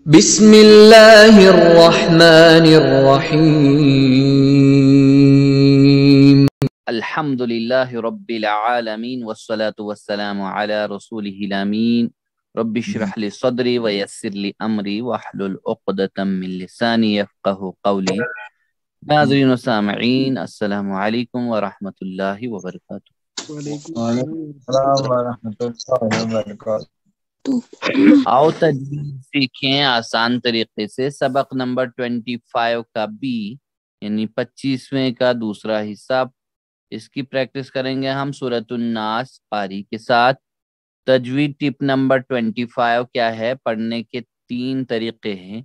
بسم اللہ الرحمن الرحیم الحمد للہ رب العالمین والصلاة والسلام علی رسولہ الامین رب اشرح لی صدری ویسر لی امری واحلل عقدۃ من لسانی یفقہوا قولی۔ ناظرین و سامعین، السلام علیکم ورحمۃ اللہ وبرکاتہ۔ وعلیکم السلام ورحمۃ اللہ وبرکاتہ۔ آؤ تجوید سیکھیں آسان طریقے سے۔ سبق نمبر 25 کا بی یعنی 25ویں کا دوسرا حصہ، اس کی پریکٹس کریں گے ہم سورۃ الناس قاری کے ساتھ۔ تجوید ٹپ نمبر 25 کیا ہے؟ پڑھنے کے 3 طریقے ہیں: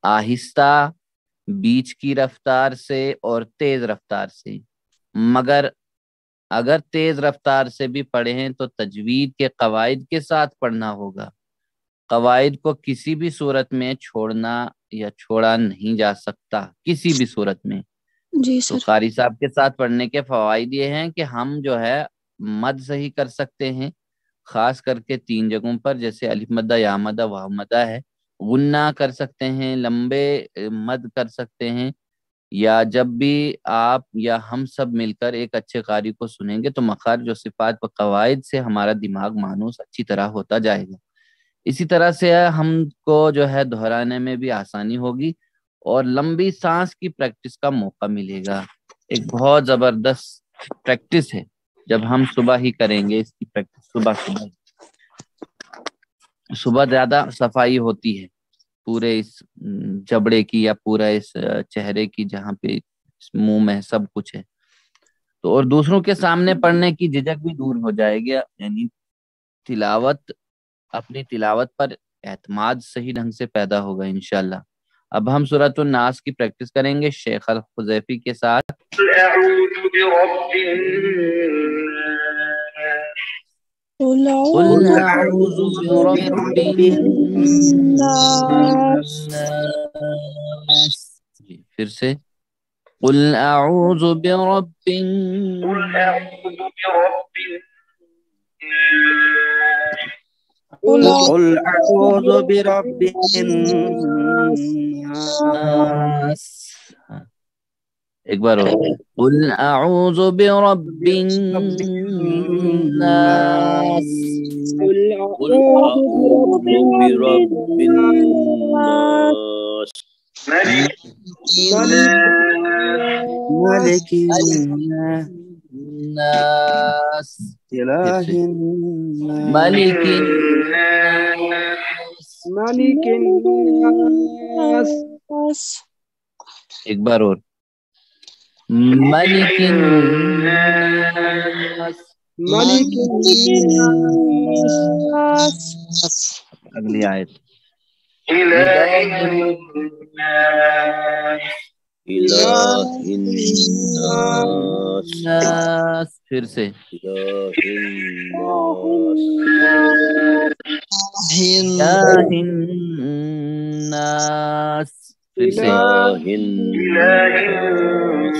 آہستہ، بیچ کی رفتار سے اور تیز رفتار سے۔ مگر اگر تیز رفتار سے بھی پڑھیں تو تجوید کے قواعد کے ساتھ پڑھنا ہوگا۔ قواعد کو کسی بھی صورت میں چھوڑنا یا چھوڑا نہیں جا سکتا، کسی بھی صورت میں۔ جی تو سر۔ قاری صاحب کے ساتھ پڑھنے کے فوائد یہ ہیں کہ ہم جو ہے مد صحیح کر سکتے ہیں، خاص کر کے 3 جگہوں پر، جیسے الف مدہ، یا مدہ، واو مدہ ہے۔ غنہ کر سکتے ہیں، لمبے مد کر سکتے ہیں، یا جب بھی آپ یا ہم سب مل کر ایک اچھے قاری کو سنیں گے تو مخارج و صفات و قواعد سے ہمارا دماغ مانوس اچھی طرح ہوتا جائے گا۔ اسی طرح سے ہم کو جو ہے دہرانے میں بھی آسانی ہوگی اور لمبی سانس کی پریکٹس کا موقع ملے گا۔ ایک بہت زبردست پریکٹس ہے جب ہم صبح ہی کریں گے اس کی پریکٹس، صبح زیادہ صفائی ہوتی ہے پورے اس جبڑے کی یا پورا اس چہرے کی، جہاں پہ منہ میں سب کچھ ہے تو، اور دوسروں کے سامنے پڑھنے کی جھجک بھی دور ہو جائے گی، یعنی اپنی تلاوت پر اعتماد صحیح ڈھنگ سے پیدا ہوگا انشاءاللہ۔ اب ہم سورۃ الناس کی پریکٹس کریں گے شیخ الحذیفی کے ساتھ۔ قل قل اعوذ اعوذ برب برب الناس۔ الناس، پھر سے قل اعوذ برب قل قل اعوذ برب الناس۔ الناس، ایک بار اور، قل اعوذ برب الناس، قل قل اعوذ اعوذ برب برب الناس، الناس، ملك الناس، الناس، إله الناس، ملک الناس، ملك الناس، ایک بار اور، ملک الناس، ملك الناس، اگلی آیت، الہ إله الناس، الناس، پھر سے إله الناس، الہ الناس، پھر سے إله الناس،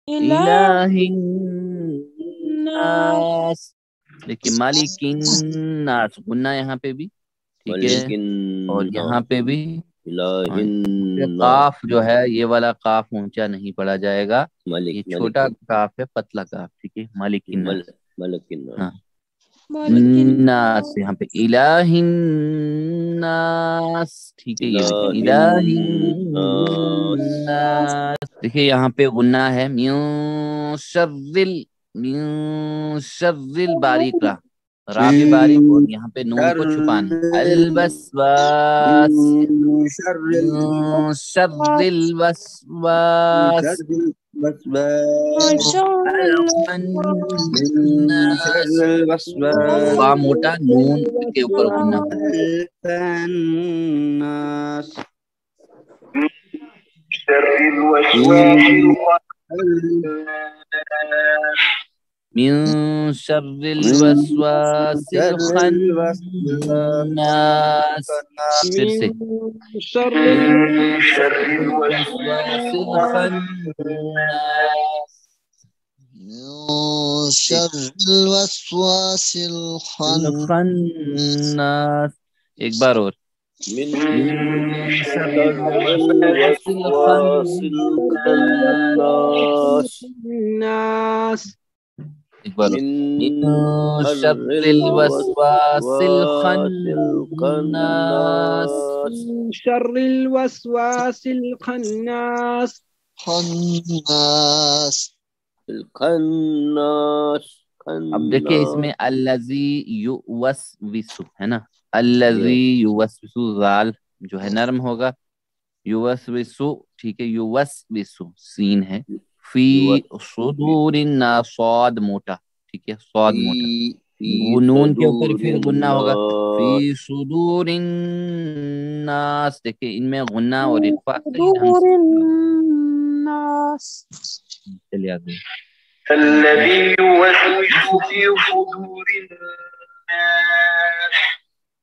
الہ الناس۔ دیکھیے مالک الناس، غنہ یہاں پہ بھی ٹھیک ہے، ملك اور یہاں پہ بھی إله الناس، قاف جو ہے یہ والا قاف اونچا نہیں پڑا جائے گا، ملك یہ چھوٹا قاف ہے، پتلا قاف، ٹھیک ہے، مالک الناس، ملك الناس، ہاں، الناس یہاں پہ الہ الناس، ٹھیک ہے، یہ إله دیکھیں الہ الناس، الناس، دیکھیے یہاں پہ غنہ ہے، من شر الباریک را، را بھی باریک اور یہاں پہ نون کو چھپانا، الوسواس، من شر من شر الوسواس الوسواس، من شر الوسواس با موٹا نون کے اوپر غنہ ہے، الناس، من شر الوسواس الخناس، پھر سے من شر من شر الوسواس الخناس، من شر الوسواس الخناس، الخناس، ایک بار اور، من شر شر الوسواس الوسواس الخناس الناس ایک بار من من شر شر الوسواس الوسواس الخناس الخناس من شر الوسواس الخناس الخناس اب دیکھیں اس میں الذی یوسوس ہے نا، الذی یوسوس، زال جو ہے نرم ہوگا، یوسوسو ٹھیک ہے، یوسوسو سین ہے، فی صدور الناس صاد موٹا ٹھیک ہے، صاد موٹا، نون کے اوپر پھر غنہ ہوگا، فی صدور الناس، دیکھیں ان میں غنہ اور اخفاء صحیح ڈھنگ صدور سے الناس چلے آتے ہیں۔ الذي يوسوس في صدور الناس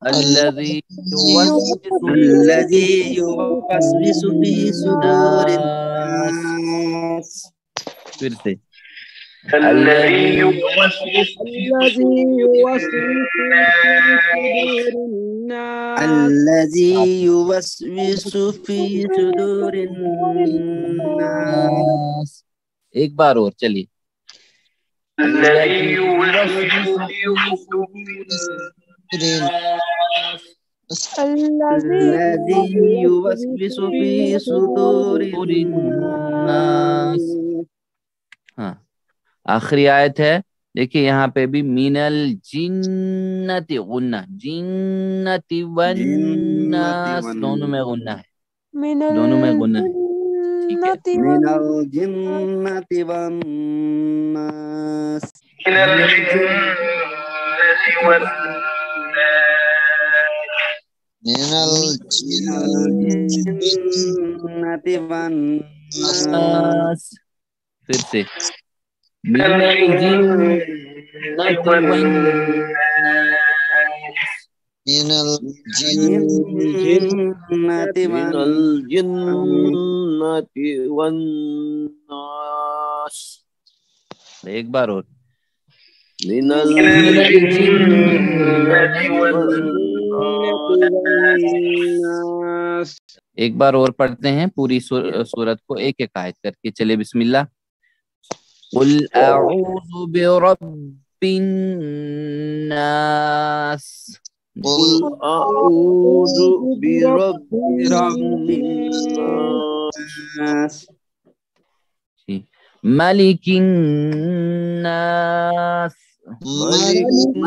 الذي يوسوس الذي يوسوس في صدور الناس پھر سے الذي يوسوس في الذي يوسوس في صدور الناس الذي يوسوس في صدور الناس ایک بار اور چلیے، الذي يوسوس في صدور الذي يوسوس في صدور الناس۔ ہاں آخری آیت ہے، دیکھیے یہاں پہ بھی من الجنت غنہ، جنت والناس دونوں میں غنہ ہے، من دونوں میں غنہ ہے ٹھیک ہے، من الجنة والناس من الجنة والناس من الجنة والناس الناس، پھر سے من من الجنة الجنة والناس، من الجنة والناس ایک بار اور من من الجنة الجنة والناس ایک بار اور پڑھتے ہیں پوری سورت کو ایک ایک آیت کر کے، چلے بسم اللہ۔ قل اعوذ برب الناس، قل أعوذ برب الناس ملك الناس، ملك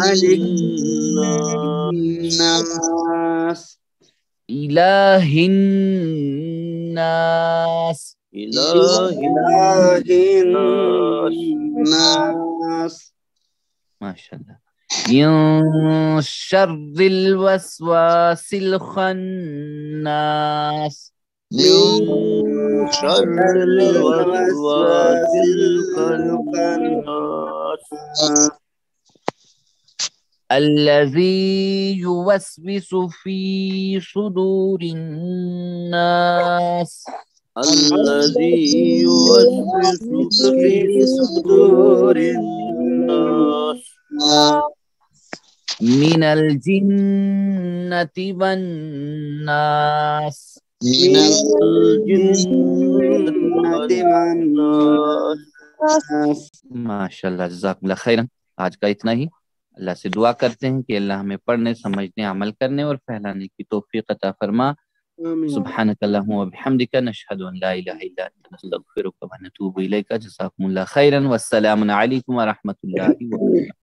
الناس إله الناس، إله الناس ما شاء الله، من شر الوسواس الخناس، من شر الوسواس الخناس الذي يوسوس في صدور الناس، الذي يوسوس في صدور الناس من الجنة والناس، من الجنة والناس ماشاء اللہ جزاک اللہ خیرا۔ آج کا اتنا ہی، اللہ سے دعا کرتے ہیں کہ اللہ ہمیں پڑھنے، سمجھنے، عمل کرنے اور پھیلانے کی توفیق عطا فرما۔ سبحانک اللہم و بحمدک، نشہد ان لا الہ الا انت، نستغفرک و نتوب الیک۔ جزاکم اللہ خیرا، والسلام علیکم ورحمۃ اللہ وبرکاتہ۔